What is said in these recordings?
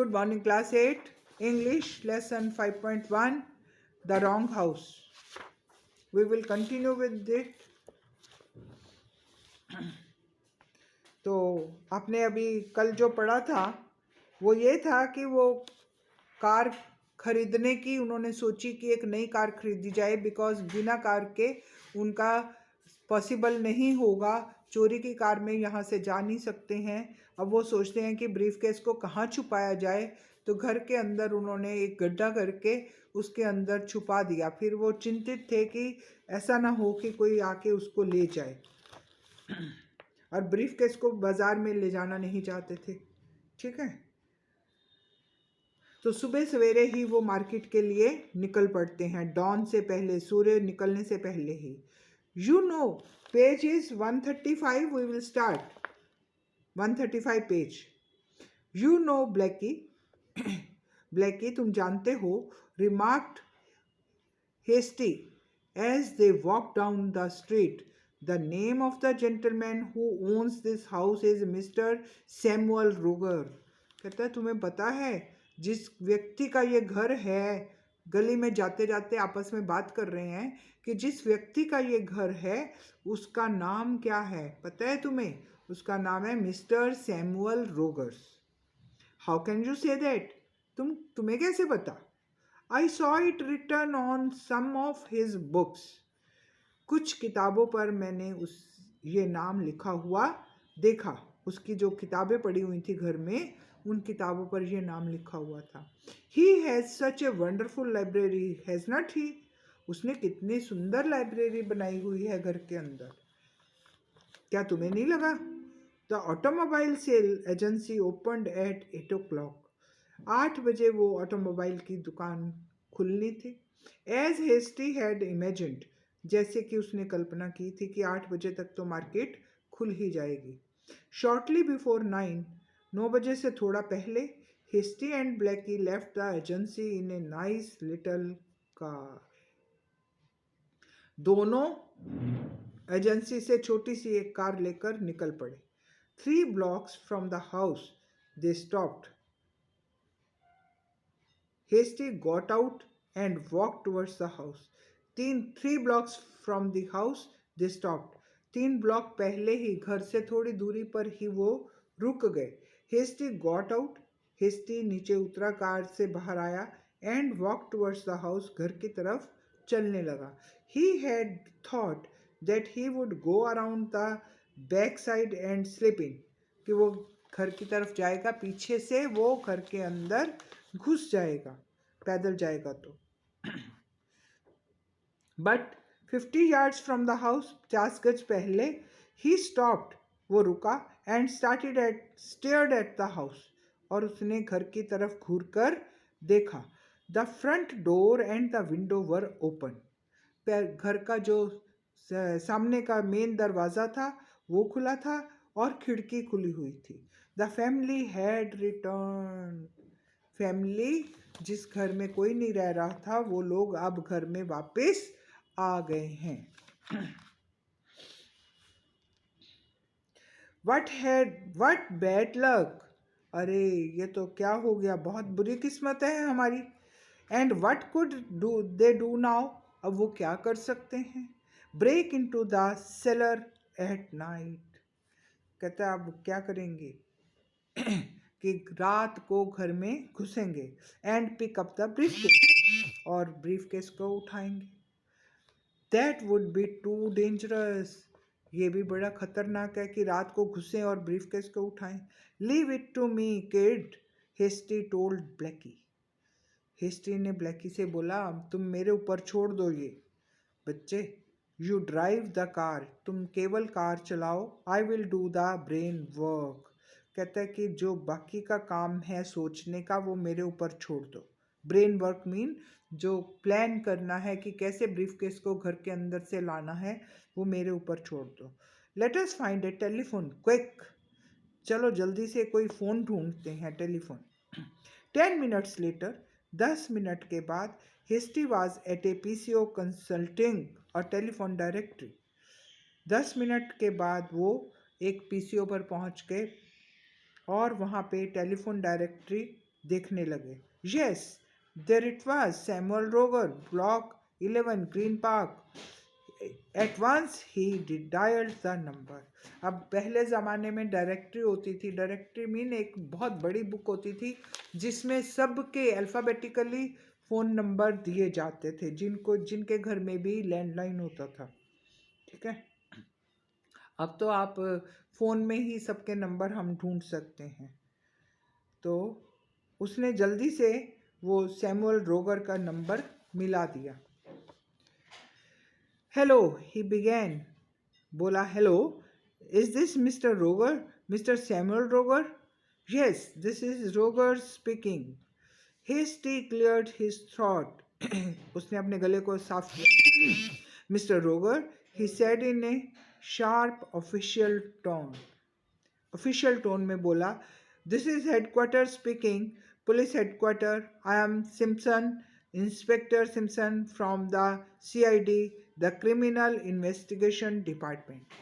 Good morning, class 8, English, lesson 5.1, The Wrong House. We will continue with it. तो आपने अभी कल जो पढ़ा था वो ये था कि वो कार खरीदने की उन्होंने सोची कि एक नई कार खरीदी जाए, बिकॉज बिना कार के उनका पॉसिबल नहीं होगा, चोरी की कार में यहाँ से जा नहीं सकते हैं। अब वो सोचते हैं कि ब्रीफकेस को कहाँ छुपाया जाए, तो घर के अंदर उन्होंने एक गड्ढा करके उसके अंदर छुपा दिया। फिर वो चिंतित थे कि ऐसा ना हो कि कोई आके उसको ले जाए, और ब्रीफकेस को बाजार में ले जाना नहीं चाहते थे। ठीक है, तो सुबह सवेरे ही वो मार्केट के लिए निकल पड़ते हैं, डॉन से पहले, सूर्य निकलने से पहले ही। You know, page is 135, we will start 135 page. You know Blackie, Blackie तुम जानते हो, remarked Hasty as they walked down the street. The name of the gentleman who owns this house is Mr. Samuel Roger. कहता है तुम्हें पता है जिस व्यक्ति का ये घर है, गली में जाते जाते आपस में बात कर रहे हैं कि जिस व्यक्ति का ये घर है उसका नाम क्या है, पता है तुम्हें? उसका नाम है mister Samuel Rogers. How can you say that? तुम्हें कैसे पता? I saw it written on some of his books. कुछ किताबों पर मैंने ये नाम लिखा हुआ देखा। उसकी जो किताबें पड़ी हुई थी घर में, उन किताबों पर ये नाम लिखा हुआ था। He has such a wonderful library, has not he? उसने कितनी सुंदर लाइब्रेरी बनाई हुई है घर के अंदर। क्या तुम्हें नहीं लगा? The automobile sale agency opened at 8 o'clock. 8 बजे वो ऑटोमोबाइल की दुकान खुलनी थी। एज हेस्टी हैड इमेजिन्ड, जैसे कि उसने कल्पना की थी कि 8 बजे तक तो मार्केट खुल ही जाएगी। शॉर्टली बिफोर 9, 9 बजे से थोड़ा पहले, Hasty and Blackie left the agency in a nice little car. दोनों एजेंसी से छोटी सी एक कार लेकर निकल पड़े। 3 blocks from the house they stopped. Hasty got out and walked towards the house. 3 blocks from the house they stopped. 3 block पहले ही, घर से थोड़ी दूरी पर ही वो रुक गए। Hasty got out, Hasty नीचे उतरा, कार से बाहर आया, and walked towards the house, घर की तरफ चलने लगा। He had thought that he would go around the back side and slip in, कि वो घर की तरफ जाएगा, पीछे से वो घर के अंदर घुस जाएगा, पैदल जाएगा तो। But 50 yards from the house, 50 गज पहले, ही स्टॉप्ड, वो रुका, and stared at the house, और उसने घर की तरफ घूर कर देखा। The front door and the window were open, घर का जो सामने का मेन दरवाज़ा था वो खुला था और खिड़की खुली हुई थी। The family had return, family जिस घर में कोई नहीं रह रहा था, वो लोग अब घर में वापस आ गए हैं। वट बैड लक, अरे ये तो क्या हो गया, बहुत बुरी किस्मत है हमारी। And what could they do now, अब वो क्या कर सकते हैं? Break into the cellar at night, कहता है अब क्या करेंगे कि रात को घर में घुसेंगे। And pick up the briefcase, और ब्रीफकेस को उठाएंगे। That would be too dangerous, ये भी बड़ा खतरनाक है कि रात को घुसें और ब्रीफकेस को उठाएं। Leave it to me kid, Hasty told Blackie, Hasty ने ब्लैकी से बोला तुम मेरे ऊपर छोड़ दो ये बच्चे। यू ड्राइव द कार, तुम केवल कार चलाओ। I will do the brain work, कहता है कि जो बाकी का काम है सोचने का वो मेरे ऊपर छोड़ दो। ब्रेन वर्क मीन जो प्लान करना है कि कैसे ब्रीफकेस को घर के अंदर से लाना है, वो मेरे ऊपर छोड़ दो। लेट अस फाइंड ए टेलीफोन क्विक, चलो जल्दी से कोई फ़ोन ढूंढते हैं, टेलीफोन। 10 minutes लेटर, 10 मिनट के बाद, Hasty was at a PCO consulting और टेलीफोन डायरेक्टरी। 10 मिनट के बाद वो एक PCO पर पहुंच गए और वहाँ पे टेलीफोन डायरेक्टरी देखने लगे। Yes, there it was, Samuel Roger, block 11, Green Park. At once he dialled the number. अब पहले ज़माने में डायरेक्टरी होती थी। डायरेक्टरी मीन एक बहुत बड़ी बुक होती थी जिसमें सबके अल्फ़ाबेटिकली फ़ोन नंबर दिए जाते थे, जिनके घर में भी लैंडलाइन होता था। ठीक है, अब तो आप फ़ोन में ही सबके नंबर हम ढूंढ सकते हैं। तो उसने जल्दी से वो सैमुअल रोगर का नंबर मिला दिया। हेलो, ही बिगैन, बोला hello, is this mister Roger, mister Samuel Roger? Yes, this is Roger speaking. Hasty cleared his throat. उसने अपने गले को साफ किया। Mister Roger, he said in a sharp official tone. Official tone में बोला, this is headquarter speaking, police headquarter. I am Simpson, inspector Simpson from the CID, the criminal investigation department.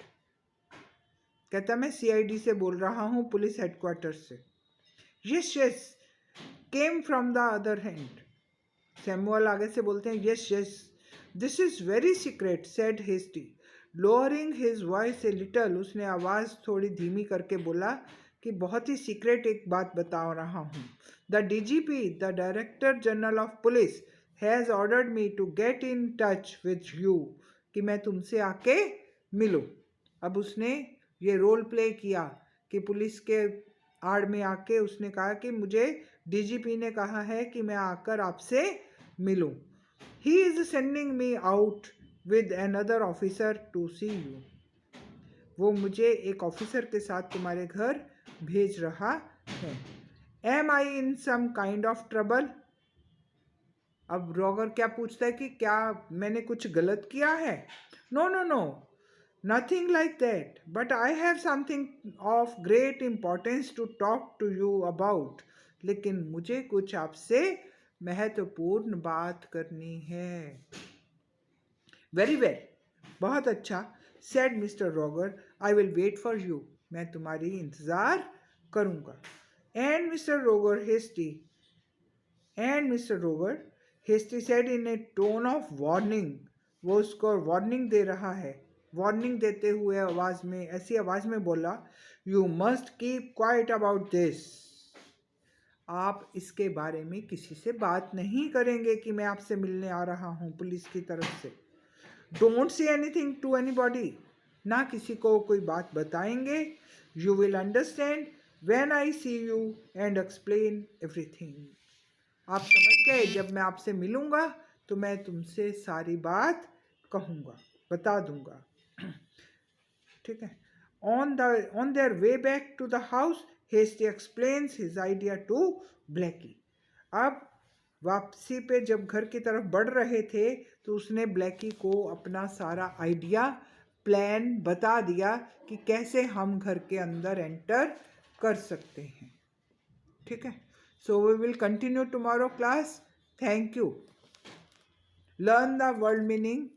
कहता मैं CID से बोल रहा हूँ, पुलिस हेडक्वार्टर से। Yes yes, came from the other hand. Samuel आगे से बोलते हैं, yes yes, this is very secret, said Hasty, lowering his voice a little. उसने आवाज़ थोड़ी धीमी करके बोला कि बहुत ही सीक्रेट एक बात बता रहा हूँ। The DGP, the director general of police, has ordered me to get in touch with you, कि मैं तुमसे आके मिलूँ। अब उसने ये रोल प्ले किया कि पुलिस के आड़ में आके उसने कहा कि मुझे DGP ने कहा है कि मैं आकर आपसे मिलूँ। He is sending me out with another officer to see you. वो मुझे एक ऑफिसर के साथ तुम्हारे घर भेज रहा है। Am I in some kind of trouble? अब रोगर क्या पूछता है कि क्या मैंने कुछ गलत किया है? No no no, nothing like that, but I have something of great importance to talk to you about. लेकिन मुझे कुछ आपसे महत्वपूर्ण बात करनी है। वेरी वेल, बहुत अच्छा, said mister Roger, I will wait for you, मैं तुम्हारी इंतज़ार करूँगा। And mister Roger Hasty said in a tone of warning. वो उसको वार्निंग दे रहा है, वार्निंग देते हुए आवाज़ में, ऐसी आवाज़ में बोला, you must keep quiet about this. आप इसके बारे में किसी से बात नहीं करेंगे कि मैं आपसे मिलने आ रहा हूँ पुलिस की तरफ से। Don't say anything to anybody, ना किसी को कोई बात बताएंगे। You will understand when I see you and explain everything. आप समझ गए, जब मैं आपसे मिलूँगा तो मैं तुमसे सारी बात कहूँगा, बता दूँगा। ठीक है। On their way back to the house, Hasty explains his idea to Blackie. अब वापसी पे जब घर की तरफ बढ़ रहे थे तो उसने ब्लैकी को अपना सारा आइडिया, प्लान बता दिया कि कैसे हम घर के अंदर एंटर कर सकते हैं। ठीक है, so we will continue tomorrow class. Thank you. Learn the word meaning